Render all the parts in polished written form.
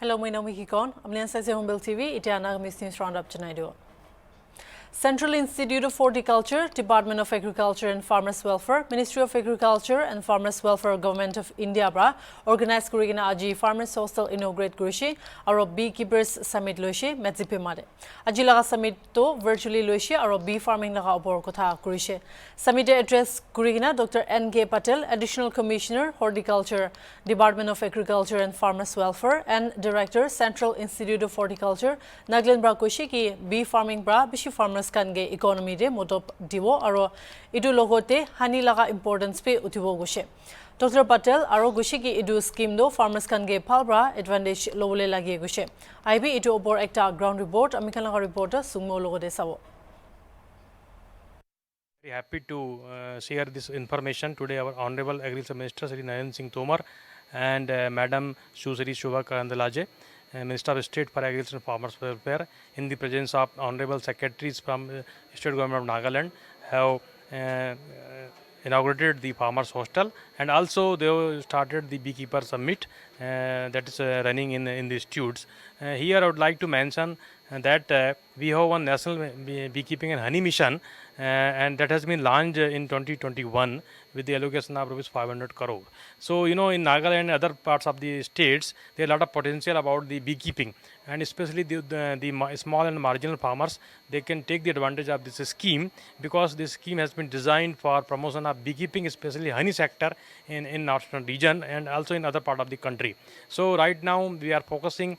Hello, my name is Hikon. I'm Lian Sase Humble TV. Iti ana Miss News Roundup tonight. Central Institute of Horticulture, Department of Agriculture and Farmers Welfare, Ministry of Agriculture and Farmers Welfare, Government of India bra organized kurigina aji Farmers Hostel inaugurate kurishi aro Beekeepers Summit loishi Medzipe mare. Aji laga summit to virtually loishi aro bee farming laga opor kotha kurishi. Summit address kurigina Dr. N.K. Patel, Additional Commissioner, Horticulture, Department of Agriculture and Farmers Welfare and Director, Central Institute of Horticulture, Naglin bra koshi ki bee farming bra bishi farmers kange economy de motop divo aro idu logote hani laga importance pe utibo goshe. Dr. Patel aro goshi ki idu scheme do farmers kange palbra advantage lobole lagi goshe. IB itu opor ekta ground report amikan laga reporter sungmo logode sabo. Very happy to share this information today. Our Honorable Agriculture Minister Shri Narendra Singh Tomar and Madam Shri Shobha Karandalaje, Minister of State for Agriculture and Farmers Welfare, in the presence of Honorable Secretaries from State Government of Nagaland, have inaugurated the Farmers Hostel, and also they have started the Beekeeper Summit that is running in the institutes. Here I would like to mention that we have one national beekeeping and honey mission and that has been launched in 2021 with the allocation of rupees 500 crore. So, in Nagaland and other parts of the states, there is a lot of potential about the beekeeping, and especially the small and marginal farmers, they can take the advantage of this scheme, because this scheme has been designed for promotion of beekeeping, especially honey sector in northern region and also in other part of the country. So right now we are focusing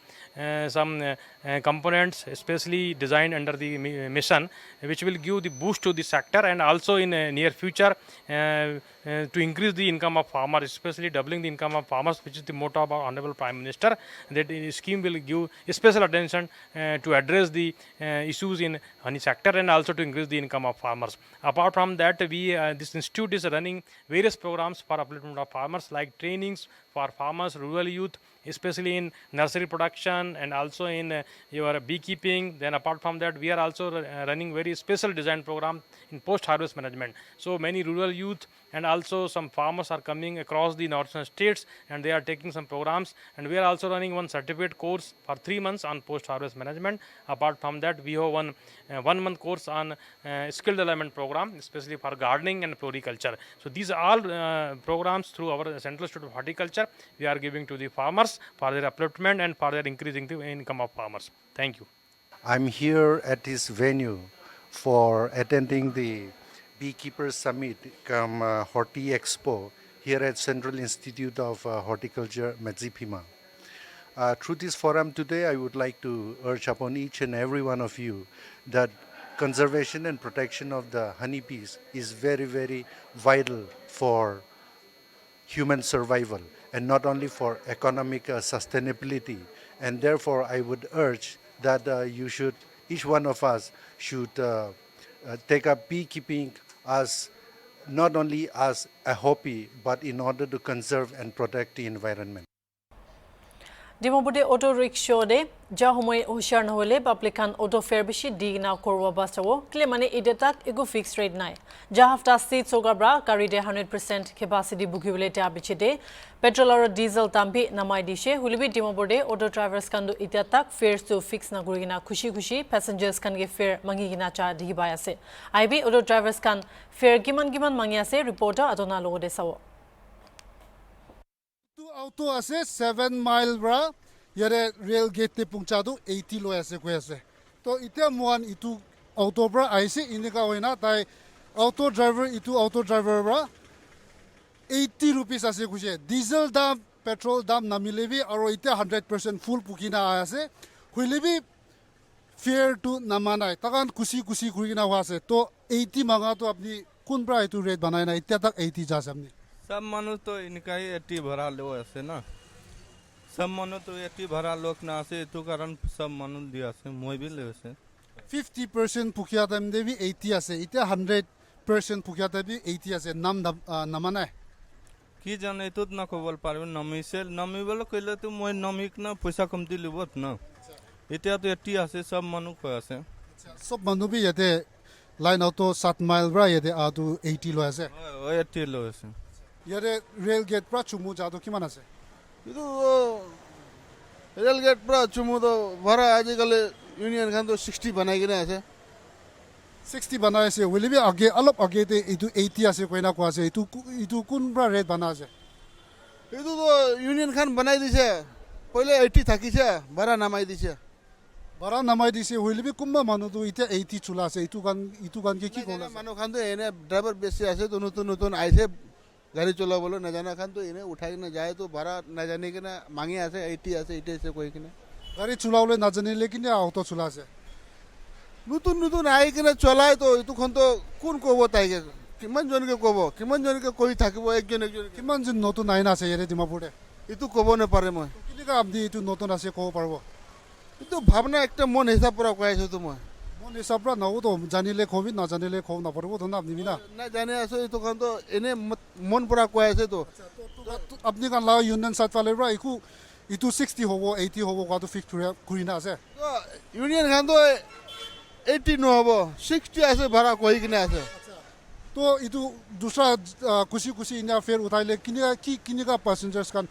some components especially designed under the mission, which will give the boost to the sector, and also in near future to increase the income of farmers, especially doubling the income of farmers, which is the motto of our Honorable Prime Minister. That scheme will give special attention to address the issues in honey sector and also to increase the income of farmers. Apart from that, this institute is running various programs for upliftment of farmers, like trainings for farmers, rural youth, especially in nursery production and also in your beekeeping. Then apart from that, we are also running very special design program in post-harvest management. So many rural youth and also some farmers are coming across the northern states and they are taking some programs, and we are also running one certificate course for 3 months on post-harvest management. Apart from that, we have one 1 month course on skill development program, especially for gardening and floriculture. So these are all programs through our Central Institute of Horticulture we are giving to the farmers for their upliftment and for their increasing the income of farmers. Thank you. I'm here at this venue for attending the Beekeepers Summit come Horti Expo here at Central Institute of Horticulture, Medzipe. Through this forum today, I would like to urge upon each and every one of you that conservation and protection of the honeybees is very, very vital for human survival and not only for economic sustainability. And therefore, I would urge that each one of us should take up beekeeping as not only as a hobby, but in order to conserve and protect the environment. Dimobode auto rickshaw de Jahomoy Ocean Hole, Publican auto fare bishi digna Korwa Bastawo, Clemane Idetak, ego fixed rate nine. Jahafta State Sogabra, carried 100% capacity bukule abichide, petrol or diesel tampi namai dishe, Hulibi Dimobode, auto drivers can do itatak, fares to fix Nagurina Kushi, passengers can get fare Manginacha dibayase. IB auto drivers can fare Giman Mangiase, reporter Adona Logo de Sawo. Auto ase 7 mile bra yare rail gate te pungchadu 80 lo ase ko ase to ite muan itu auto bra aise inika hoina tai auto driver bra 80 rupees ase kuje diesel dam petrol dam namilebi aro ite 100% full pukina ase huilebi fare to namanai takan kusi kurina wase to 80 manga to apni kun bra itu rate banai na ite tak 80 jasamni सब मनु तो इनका ही 80 भरा लो ऐसे ना सब मनु तो 80 भरा लोग ना से तो कारण सब मनु दिया से मोय भी ले से 50% पुकिया तम देवी 80 আছে इते 100% पुकिया तबी 80 আছে नाम नमना की जाने तो ना कोबल पारबे नमी बोलो कइले तो मोय नमिक ना पैसा कमती लिबत ना इते तो 80 আছে सब मनु को আছে सब मनु भी यते लाइन ऑटो 7 माइल बरा यते आ तो 80 लो আছে ओ 80 लो আছে यारे rail gate pra chumu jado ki manase itu rail gate पुरा चुमु तो भरा आजिकल यूनियन खान तो 60 बनाइकिन আছে 60 বনাই আছে হলে বি আগে অলপ আগেতে এইটো 80 আছে কইনা কোৱা আছে এইটো কোনবা ৰেট বনা আছে এইটো তো ইউনিয়ন খান বনাই দিছে পहिले 80 থাকিছে ভাড়া নামাই দিছে ভাড়া নামাই দিছে হলে বি কোনবা মানুহটো এতিয়া 80 চলা আছে এইটো গান কি ক'লা মানুহ খান তো এনে ড্রাইভার বেশি আছে তো নতুন নতুন আইছে গাড়ি চলাবলৈ নাজানা খান তো এনে উঠাই কিনে যায় তো ভাড়া নাজানি কিনে মাঙি আছে 80 আছে 80 আছে কৈ কিনে গাড়ী চলাবলৈ নাজানিলে কিনে অটো চলা আছে নতুন নতুন আই কিনে চলাই তো এইটোখন তো কোন ক'ব তাইকে কিমান জনকে ক'ব কিমান জনকে কৈ থাকিব একজন কিমান জন নতুন আইন আছে ইয়াৰে ডিমাপুৰতে এইটো ক'ব নাপাৰে মই কেনেকা আপুনি এইটো নতুন আছে ক'ব পাৰিব এইটো ভাৱনা একটা মন হিচাপ পৰা কৈ আছো তো মই মন হিচাপ পৰা নহ'ব জানিলে কবি নাজানিলে ক'ব নাপাৰিব ধৰক আপুনি না না জানি আছো এইটোখন তো এনে মন পৰা কৈ আছে তো আপুনি কাৰণ লা ইউনিয়ন চাইড ফালে পৰা এইটো 60 হ'ব 80 হ'ব কোৱাটো ফিক্স কৰি না আছে ইউনিয়ন খান তো 80 নহ'ব 60 আছে ভাড়া কৈ কিনে আছে তো এইটো দুসৰা কুচি ইণ্ডিয়া ফেয়াৰ উঠাইলে কেনেকা পেচেঞ্জাৰ্ছ খান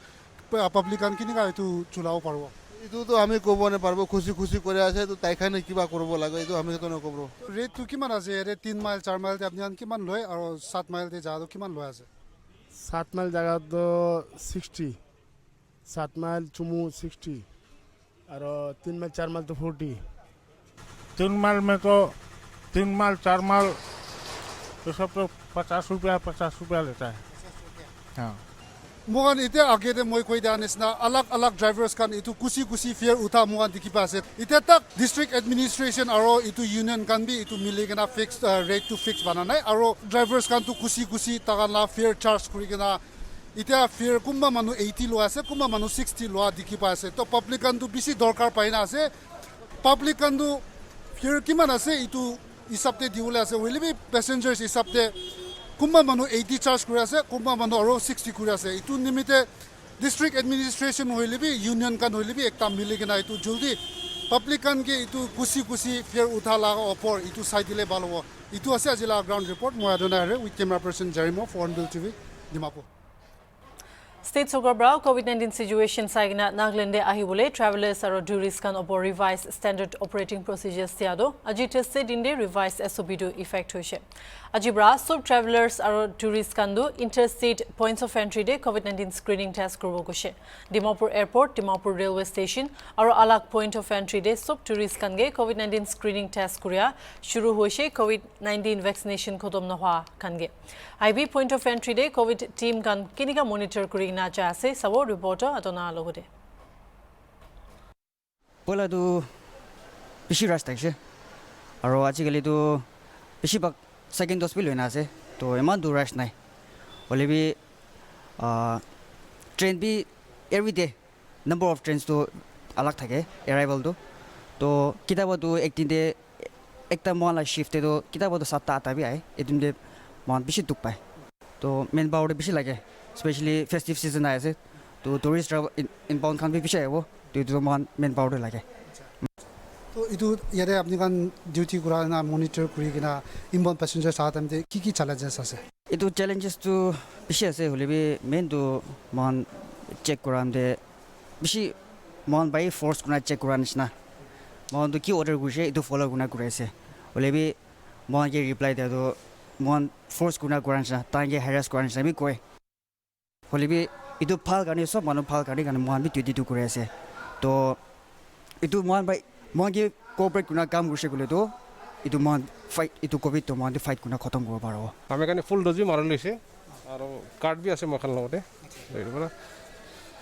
পাব্লিক খান কেনেকা এইটো চলাব পাৰিব এইটোতো আমি ক'ব নাপাৰিব খুচি কৰি আছে তো তাইখানে কিবা কৰিব লাগে এইটো আমি সেইটো নক'ব ৰেটটো কিমান আছে ইয়াৰে 3 মাইল 4 মাইলতে আপুনি কিমান লয় আৰু 7 মাইলতে যাওঁতে কিমান লয় আছে 7 माइल जगह तो 60 7 माइल चुमू 60 और 3 माइल 4 माइल तो 40 3 माइल में तो 3 माइल 4 माइल तो सब तो 50 रुपया लेता है हाँ মোকান এতিয়া আগেতে মই কৈ দিয়া নিচিনা আলাগ ড্ৰাইভাৰ্ছ খান এইটো কুচি ফেয়াৰ উঠা মোকান দেখি পাই আছে এতিয়া তাক ডিষ্ট্ৰিক্ট এডমিনিষ্ট্ৰেশ্যন আৰু এইটো ইউনিয়ন খান বি এইটো মিলি কিনা ফিক্স ৰেটটো ফিক্স বনা নাই আৰু ড্ৰাইভাৰ্ছ খানটো কুচি তাকালা ফেয়াৰ চাৰ্জ কৰি কিনা এতিয়া ফেয়াৰ কোনোবা মানুহ 80 লোৱা আছে কোনোবা মানুহ 60 লোৱা দেখি পাই আছে তো পাব্লিক খানটো বেছি দৰকাৰ পাই না আছে পাব্লিক খানটো ফেয়াৰ কিমান আছে এইটো হিচাপতে দিবলৈ আছে হ'লে বি পেচেঞ্জাৰ্ছ হিচাপতে কোনোবা মানুহ 80 চাৰ্জ কৰি আছে কোনোবা মানুহ আৰু 60 কৰি আছে এইটো নিমিত্তে ডিষ্ট্ৰিক্ট এডমিনিষ্ট্ৰেশ্যন হ'লে বি ইউনিয়ন খান হ'লে বি একটা মিলি কিনা এইটো জলদি পাব্লিক খানকে এইটো কুচি ফেয়াৰ উঠা লগা ওপৰ এইটো চাই দিলে ভাল হ'ব এইটো আছে আজি গ্ৰাউণ্ড ৰিপৰ্ট মই আদনাৰে with camera person Jarimo Hornbill TV Dimapur State Sogabra COVID-19 situation saigina Naglande ahibole travelers aro tourists kan opor revised standard operating procedures tiado aji tested inde revised SOP do effect hoise ajibra sub travelers aro tourists kan do interstate points of entry de COVID-19 screening test korbo gose Dimapur airport Dimapur railway station aro alag point of entry de sub tourists kan ge COVID-19 screening test kuria shuru hoise COVID-19 vaccination khodom na hwa kan ge IB point of entry de COVID team kan kinika monitor kuri na cha ase sabo reporter atona logode pola tu bishi rasta ase aro ajikali tu bishi bak second dose bi loina ase to eman du rush nai olebi train bi every day number of trains to alag thake arrival to kitaba tu ektin de ekta mala shift to kitaba to 7 8 bi ai edin de mon bishi duk pai to main power bishi lage especially festive season aise to tourist travel inbound kan bi bishi aibo to mon main power lage তো এইটো ইয়াৰে আপুনি কাৰণ duty কৰা না monitor কৰি কিনা inbound passenger চাহ টাইমতে কি চেলেঞ্জেছ আছে itu challenges to bishi ase holebi main to mon check koram de bishi mon by force kuna check koran isna mon to ki order guse itu follow kuna kuraise holebi mon ge reply de to mon force kuna koran sa ta ge harass koran sa mi koi holebi itu phal gani sob manu phal gani kan mon bi tu kuraise to itu mon by mon ge cooperate kuna kam guse gule to itu mon fight itu covid to mon fight kuna khatam koribo paro আমি কাৰণে ফুল dose মাৰি লৈছে আৰু card B আছে মখান লগতে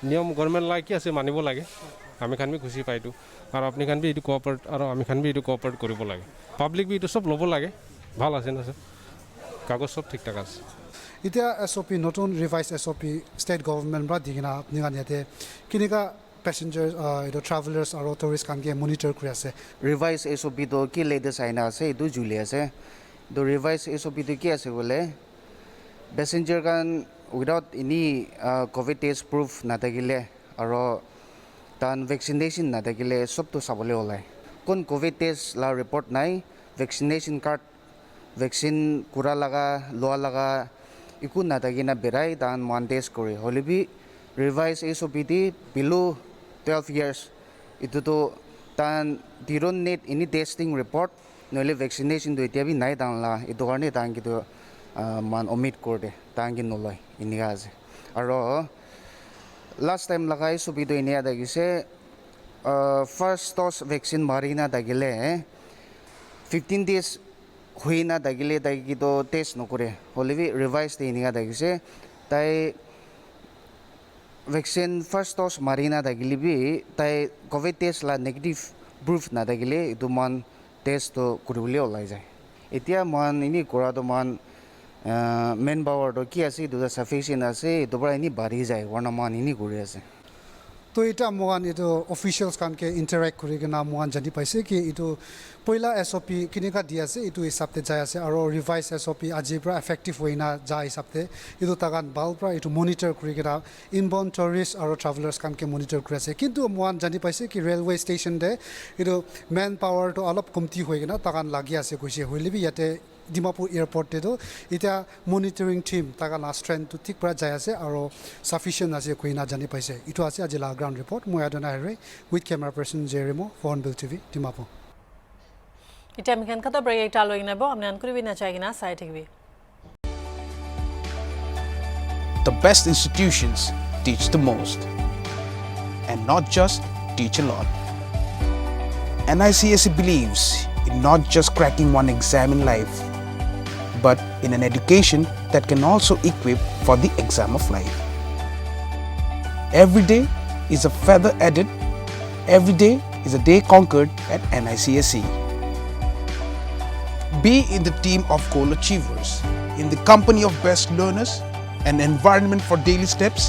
নিয়ম government লাই কি আছে মানিব লাগে আমি খান বি খুচি পাইতো আৰু আপুনি খান বি এইটো কোঅপাৰেট আৰু আমি খান বি এইটো কোঅপাৰেট কৰিব লাগে পাব্লিক বি এইটো চব ল'ব লাগে ভাল আছে না কাগজ চব ঠিক ঠাক আছে এতিয়া SOP নতুন ৰিভাইজ SOP ষ্টেট গভৰ্ণমেণ্ট পৰা দি কিনা আপুনি কাৰণ ইয়াতে কেনেকা পেচেঞ্জাৰ্ছ এইটো ট্ৰেভেলাৰ্ছ আৰু টুৰিষ্ট কানকে মনিটৰ কৰি আছে ৰিভাইজ SOP তো কি লেটেষ্ট আইনা আছে এইটো জুলি আছে তো ৰিভাইজ SOP তো কি আছে বোলে পেচেঞ্জাৰ কান without any Covid test proof নাথাকিলে আৰু তান ভেকচিনেশ্যন নাথাকিলে চবটো চাবলৈ ওলায় কোন কোভিড টেষ্ট লা ৰিপৰ্ট নাই ভেকচিনেশ্যন কাৰ্ড ভেকচিন কৰা লগা লোৱা লগা একো নাথাকি না বেৰাই তান মান টেষ্ট কৰি হ'লে বি ৰিভাইজ SOP দি বিলো 12 years itu to tan they don't need any testing report noile vaccination do itia bi nai dang la itu karne tang ki to man omit korde tang ki noloi inia ase aro last time lagai subido inia dagise first dose vaccine marina dagile 15 days huina dagile dagi to test nokore holevi revise de inia dagise tai vaccine first dose marina dagile bi tai covid test la negative proof na dagile itu man test to kuribule olai jai etia man ini kora to man main power to ki ase itu sufficient ase itu bara ini bari jai warna man ini kuri ase তো এটা মোৱান এইটো officials কানকে interact কৰি কিনে মোৱান জানি পাইছে কি এইটো পইলা এছঅপি কিনেকা দি আছে এইটো হিচাপতে যাই আছে আৰু ৰিভাইজ এছঅপি আজিৰ পৰা এফেক্টিভ হৈ না যায় হিচাপতে এইটো তাকান ভাল পৰা এইটো মনিটৰ কৰি কিনে ইনবাউণ্ড টুৰিষ্ট আৰু ট্ৰেভেলাৰ্ছ কানকে মনিটৰ কৰি আছে কিন্তু মোৱান জানি পাইছে কি ৰেলৱে ষ্টেচন দে এইটো মেন পাৱাৰটো অলপ কমতি হৈ কিনে তাকান লাগি আছে কৈছে হ'লেবি ইয়াতে ডিমাপুৰ এয়াৰপৰ্টেতো এতিয়া মনিটৰিং টিম তাকান ষ্ট্ৰেংথটো ঠিক পৰা যায় আছে আৰু সাফিচিয়েণ্ট আছে কৈ না জানি পাইছে এইটো আছে আজি লা গ্ৰাউণ্ড ৰিপৰ্ট মই আদনা হেৰে with camera person Jeremo Hornbill TV Dimapur এতিয়া আমি কেন কথা ব্ৰেক এটা লৈ নেব আমি আন কৰিবি না চাই কিনা চাই থাকিবি The best institutions teach the most and not just teach a lot. NICSE believes in not just cracking one exam in life, but in an education that can also equip for the exam of life. Every day is a feather added, every day is a day conquered at NICSE. Be in the team of goal achievers, in the company of best learners, an environment for daily steps,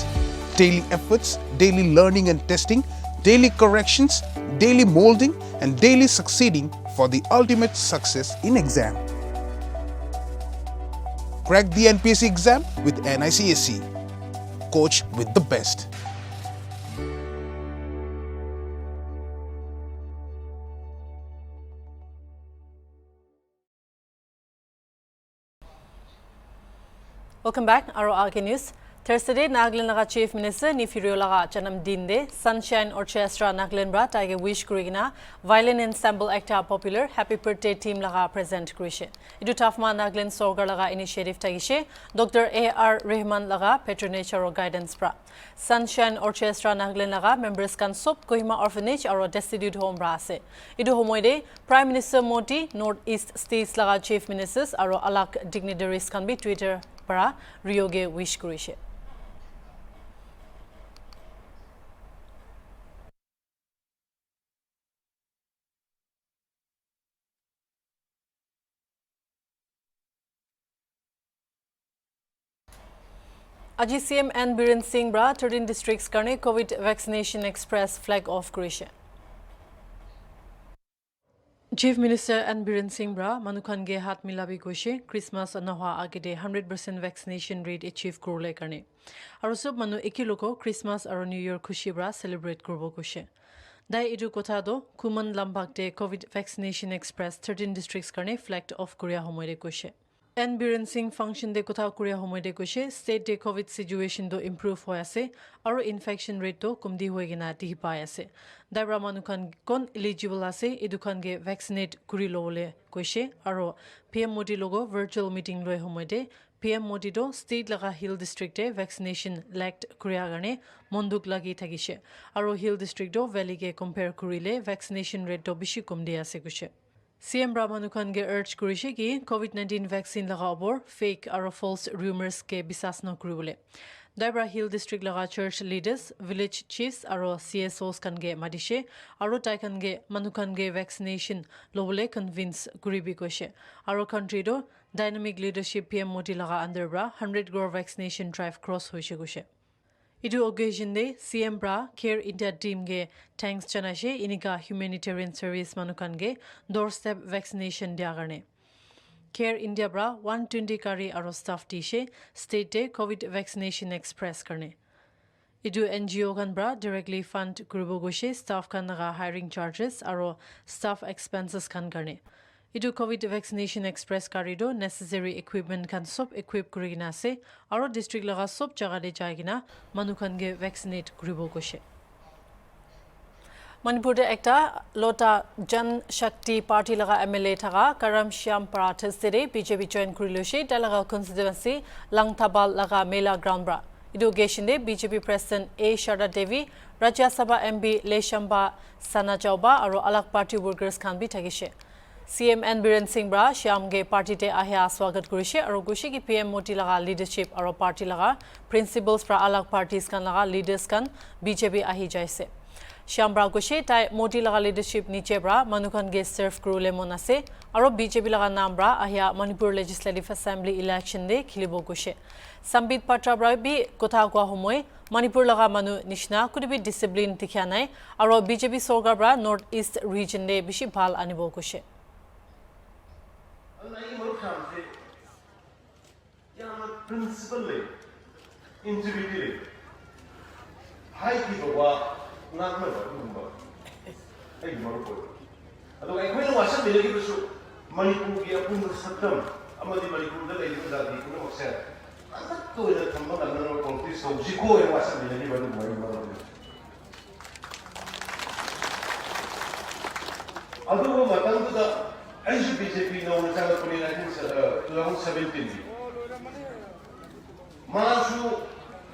daily efforts, daily learning and testing, daily corrections, daily molding, and daily succeeding for the ultimate success in exam. Crack the NPSC exam with NICSE. Coach with the best. Welcome back. Aro Aage News. Thursday, Nagaland laga Chief Minister Nifirio laga janam din de Sunshine Orchestra Nagaland bra taige wish kurigina violin ensemble actor popular Happy Birthday team laga present kurishe. Idu tafma Nagaland Sorgar laga initiative tagishe Dr. A.R. Rehman laga patronage aro guidance bra. Sunshine Orchestra Nagaland laga members kan sob Kohima Orphanage aro destitute home bra ase. Idu homoide Prime Minister Modi North East States laga Chief Ministers aro alak dignitaries kan bi Twitter para Rioge wish kurishe. Aji CM N. Biren Singh bra 13 districts karne COVID vaccination express flag off kurishe. Chief Minister N. Biren Singh bra manukhan ge hat milabi koshe Christmas anahwa agede 100% vaccination rate achieve kurle karne. Aru sob manu ekiloko Christmas aru New Year khushi bra celebrate kurbo koshe. Dai idu kotha do Kuman Lambakte COVID vaccination express 13 districts karne flag off kuria homoide koshe. N. Biren Singh function de kotha kuria homoide koshe state de COVID situation do improve hoy ase aru infection rate do kumdi hoy gina ti pai ase. Daibra manukan kon eligible ase edukan ge vaccinate kuri lole koshe aru PM Modi logo virtual meeting loi homoide PM Modi do state laga Hill district e vaccination lacked kuria garne monduk lagi thagishe aru Hill district do valley ge compare kurile vaccination rate do bishi kumdi ase koshe. CM Brahmanukhan ge urge kurishe ki COVID-19 vaccine laga obor fake aro false rumors ke bisas no kuribole. Daibra Hill district laga church leaders, village chiefs aro CSOs kan ge madishe aro tai kan ge manukhan ge vaccination lobole convince kuribi koshe. Aro country do dynamic leadership PM Modi laga under bra 100 crore vaccination drive cross hoishe koshe. Idu occasion de CM bra Care India team ge thanks chanashe inika humanitarian service manukan ge doorstep vaccination dia garne. Care India bra 120 kari aro staff tishe state de COVID vaccination express karne. Idu NGO kan bra directly fund kuribo goshe staff kan naga hiring charges aro staff expenses kan karne. Idu COVID vaccination express karido necessary equipment kan sob equip kurigina ase aro district laga sob jaga de jaigina manukhan ge vaccinate kuribo koshe. মণিপুৰতে একটা লতা জনশক্তি party লগা MLA থাকা কৰম শ্যাম পাৰাথে BJP join কৰি লৈছে তাৰ লগা constituency Langthabal লগা মেলা গ্ৰাউণ্ড ব্ৰা ইডুকেশ্যনে BJP president A. Sharda Devi ৰাজ্য সভা MP লেশম্বা সানা চৌবা আৰু আলাগ পাৰ্টি ৱৰ্কাৰ্ছ খান বি থাকিছে CM N. Biren Singh Bra Shyamge পাৰ্টিতে আহিয়া স্বাগত কৰিছে আৰু গুছি কি PM মতি লগা লিডাৰশ্বিপ আৰু পাৰ্টি লগা প্ৰিন্সিপালছ পৰা আলাগ পাৰ্টিছ খান লগা লিডাৰ্ছ খান বিজেপি আহি যাইছে Shyambra Goshe tai moti laga leadership niche bra manukan ge serve kurule mon ase aro BJP laga naam bra ahya Manipur Legislative Assembly election de khilibo Goshe Sambit Patra bra bi kotha kwa homoy Manipur laga manu nishna kudibi discipline tikhya nai aro BJP sorgar bra North East region de bishi bhal anibo Goshe Not my number. Hey, Morocco. Although I will watch a little bit Manipur, Yapun, Saddam, Amadi Manipur, the lady that he could have said. I'm not going to come on another politics, so she go and watch a little bit of my mother. Although Matanga, I should be known as a 2017. Masu,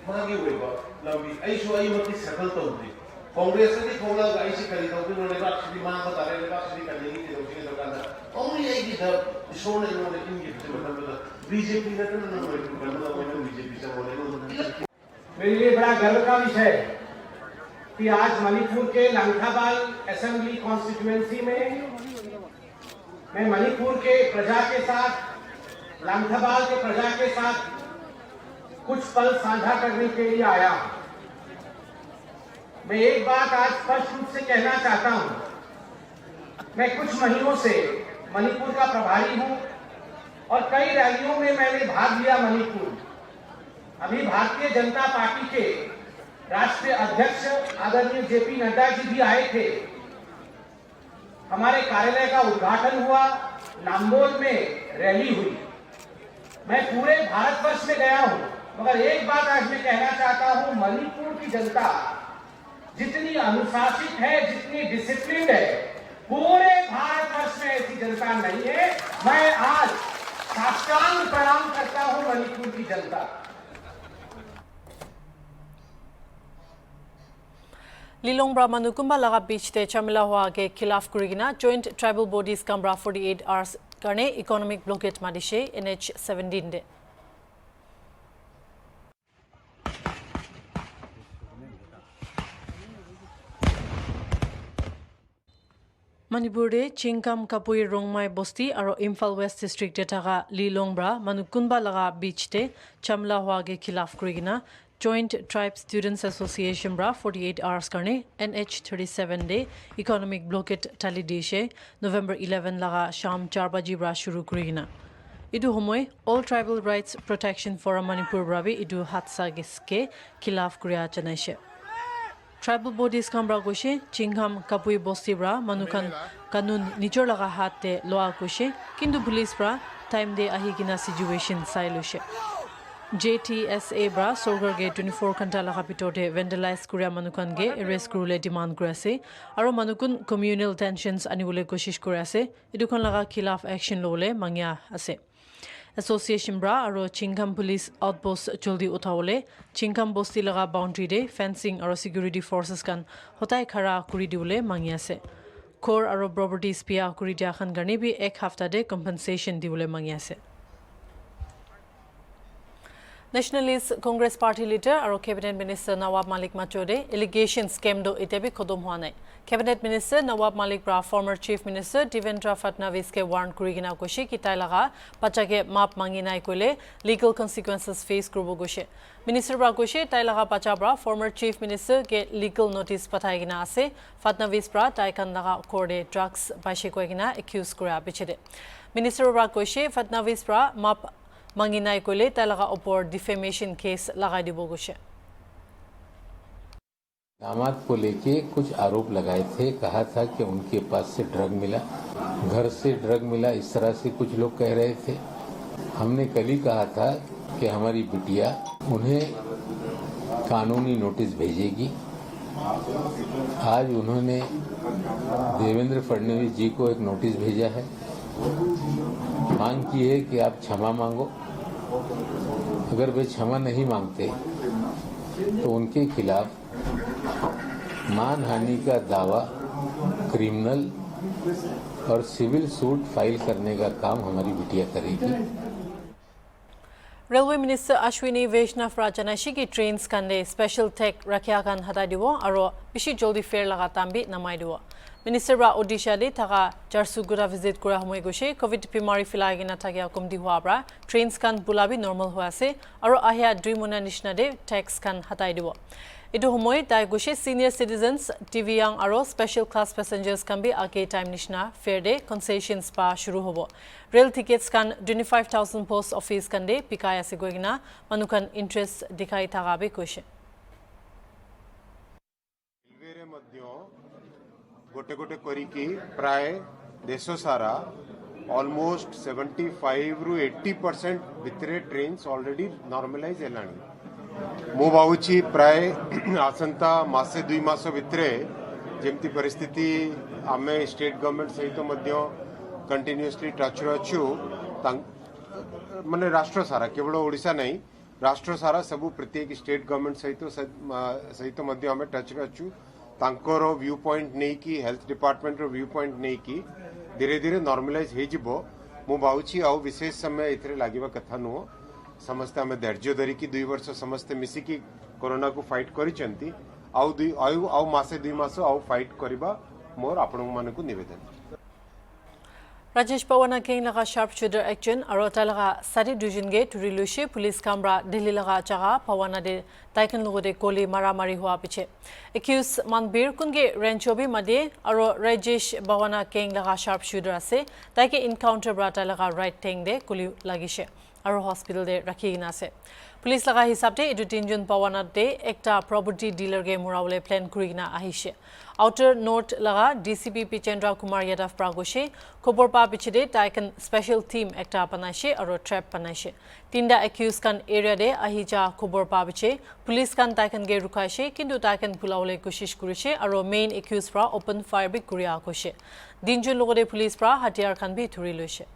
Magi Weber, Lambi, I show you what is settled. Congress ने खोला guys करी तो उन्होंने बात की मांग बता रहे हैं बात की करने की दोषी ने कहा only I did the show ने उन्होंने किंग के मतलब बीजेपी ने तो उन्होंने मतलब उन्होंने बीजेपी से बोले मेरे लिए बड़ा गर्व का विषय है कि आज मणिपुर के लंकाबाल असेंबली कॉन्स्टिट्यूएंसी में मैं मणिपुर के प्रजा के साथ लंकाबाल के प्रजा के साथ कुछ पल साझा करने के लिए आया हूं मैं एक बात आज स्पष्ट रूप से कहना चाहता हूं मैं कुछ महीनों से मणिपुर का प्रभारी हूं और कई रैलियों में मैंने भाग लिया मणिपुर अभी भारतीय जनता पार्टी के राष्ट्रीय अध्यक्ष आदरणीय JP नड्डा जी भी आए थे हमारे कार्यालय का उद्घाटन हुआ नाम्बोल में रैली हुई मैं पूरे भारतवर्ष में गया हूं मगर एक बात आज मैं कहना चाहता हूं मणिपुर की जनता जितनी अनुशासित है जितनी डिसिप्लिन है पूरे भारतवर्ष में ऐसी जनता नहीं है मैं आज साष्टांग प्रणाम करता हूं मणिपुर की जनता Lilong Bra Manukumba laga beach te chamila hua ke khilaf kurigina joint tribal bodies Kambra 48 hours karne economic blockade madishe NH 17 de Manipur de Chingkam Kapui Rongmai Bosti aro Imphal West district de thaga Lilong Bra Manukumba laga beach te chamila hua ke khilaf kurigina Joint Tribe Students Association bra 48 hours karne NH 37 day economic blockade tali dishe November 11 laga sham 4 baji bra shuru kurigina idu homoy All Tribal Rights Protection Forum Manipur brabi idu hatsa giske khilaf kuriya janaishe Tribal bodies kambra goshe Chingham Kapui Bosti bra manukan kanun nijor laga hatte loa goshe kintu police bra time de ahigina situation sailoshe JTSA bra sorgar ge 24 घंटा लगा पिटोटे vandalize kuria manukan ge arrest kurule demand kurase aro manukun communal tensions aniwole koshish kurase idukon laga khilaf action lole mangya ase association bra aro Chingham police outpost joldi uthawole Chingham bosti laga boundary de fencing aro security forces kan hotai khara kuri diule mangya ase core aro properties pia kuri dia khan garne bi ek hafta de compensation diule mangya ase Nationalist Congress Party leader aro Cabinet Minister Nawab Malik Machode allegation scam do itebi khodom hua nai Cabinet Minister Nawab Malik bra former Chief Minister Devendra Fadnavis ke warn kurigina koshi ki tai laga pachage map mangi nai kole legal consequences face kurbo goshe Minister bra koshi tai laga pacha bra former Chief Minister ke legal notice pathai gina ase Fadnavis bra tai kan laga korde drugs baishe ko gina accuse kura bichede Minister bra koshi Fadnavis bra map Manginai kole talaga opor defamation case lagai dibo goshe दामाद को लेके कुछ आरोप लगाए थे कहा था कि उनके पास से ड्रग मिला घर से ड्रग मिला इस तरह से कुछ लोग कह रहे थे हमने कल ही कहा था कि हमारी बिटिया उन्हें कानूनी नोटिस भेजेगी आज उन्होंने देवेंद्र फडणवीस जी को एक नोटिस भेजा है, मांग की है कि आप क्षमा मांगो। अगर वे क्षमा नहीं मांगते तो उनके खिलाफ मानहानि का दावा, क्रिमिनल और सिविल सूट फाइल करने का काम हमारी बिटिया करेगी। रेलवे मिनिस्टर अश्विनी वैष्णव राजनाशी की ट्रेन स्कंदे स्पेशल टेक रखिया कान हटाई दिवो और बिशी जल्दी फेर लगा तांबी नमाई दिवो। मिनिस्टर बा ओडिशा दे थाका जारसुगुड़ा विजिट करा समय गोशे कोविड बीमारी फिलाई ना थाकिया कमती हुआ बरा ट्रेन स्कन बुलाबी नॉर्मल हुआ से और आहिया ड्रीमोना निशना दे टैक्स कान हटाई दिवो। इदु समय ताई गोशे सीनियर सिटीजन्स टीवी यांग और स्पेशल क्लास पैसेंजर्स कान भी आगे टाइम निशना फेर दे कंसेशंस पा शुरू होबो। रेल टिकट्स कान 25,000 पोस्ट ऑफिस कान दे पिकाया से गोइना मनुकन इंटरेस्ट दिखाई थागा बे कोशे। गोटे गोटे करिकी प्राय देश सारा ऑलमोस्ट 75 रु 80% भितरे ट्रेन्स ऑलरेडी नॉर्मलाइज हेलानी। मु भावुची प्राय आसंता मासे 2 मास भितरे जेमती परिस्थिति आमे स्टेट गवर्नमेंट सहित मध्य कंटिन्यूअसली टच रछु माने राष्ट्र सारा केवल ओडिशा नहीं राष्ट्र सारा सबु प्रत्येक स्टेट गवर्नमेंट सहित मध्य आमे टच रछु। तांकर व्यू पॉइंट नहीं की हेल्थ डिपार्टमेंट रो व्यू पॉइंट नहीं की धीरे धीरे नॉर्मलाइज हे जिवो। मु भावुची आउ विशेष समय इथरे लागिबा कथा नुहो। समस्त आमे धैर्य धरी की 2 वर्ष समस्त मिसी की कोरोना को फाइट करिसंती आउ मासे 2 मास आउ फाइट करिबा मोर आपन मानकु निवेदन। राजेश पवाना केंग लगा शार्प शूटर एक्शन और तलगा सारी डिवीजन गे टुरी लुशे पुलिस कामरा दिल्ली लगा जगह पवाना दे ताइकन लोगो दे कोली मारामारी हुआ पीछे एक्यूज मनबीर कुनगे रेंचोबी मदे और राजेश पवाना केंग लगा शार्प शूटर आसे ताइके इनकाउंटर ब्राटा लगा राइट टेंग दे कोली लागिशे और हॉस्पिटल दे रखीना से पुलिस लगा हिसाब दे इदु 3 जन पवाना दे एकटा प्रॉपर्टी डीलर गे मुरावले प्लान कुरिना आहिशे आउटर नॉर्थ लगा डीसीपी पिचेंद्र कुमार यादव प्रागोशे खबर पा पिछदे ताइकन स्पेशल टीम एकटा पनाशे और ट्रैप पनाशे तीनदा एक्यूज कान एरिया दे आहिजा खबर पा बिचे पुलिस कान ताइकन गे रुकाशे किंतु ताइकन पुलावले कोशिश कुरिशे और मेन एक्यूज प्रा ओपन फायर बि कुरिया कोशे दिनजुन लोगोदे पुलिस प्रा हथियार कान भी थुरी लुशे।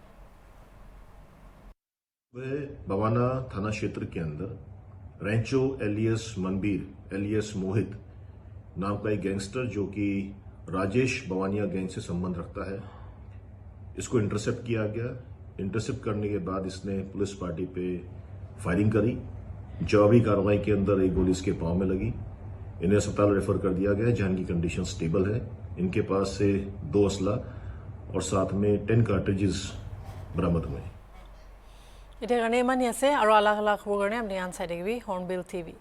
वह बवाना थाना क्षेत्र के अंदर रेंचो एलियस मनबीर एलियस मोहित नाम का एक गैंगस्टर जो कि राजेश बवानिया गैंग से संबंध रखता है, इसको इंटरसेप्ट किया गया। इंटरसेप्ट करने के बाद इसने पुलिस पार्टी पे फायरिंग करी। जवाबी कार्रवाई के अंदर एक गोली इसके पांव में लगी। इन्हें अस्पताल रेफर कर दिया गया जहां की कंडीशन स्टेबल है। इनके पास से 2 असला और साथ में 10 कार्ट्रिजेस बरामद हुए। इधर गने मानिया से और अलग अलग खबर गने अपने आंसर देगी हॉर्नबिल टीवी।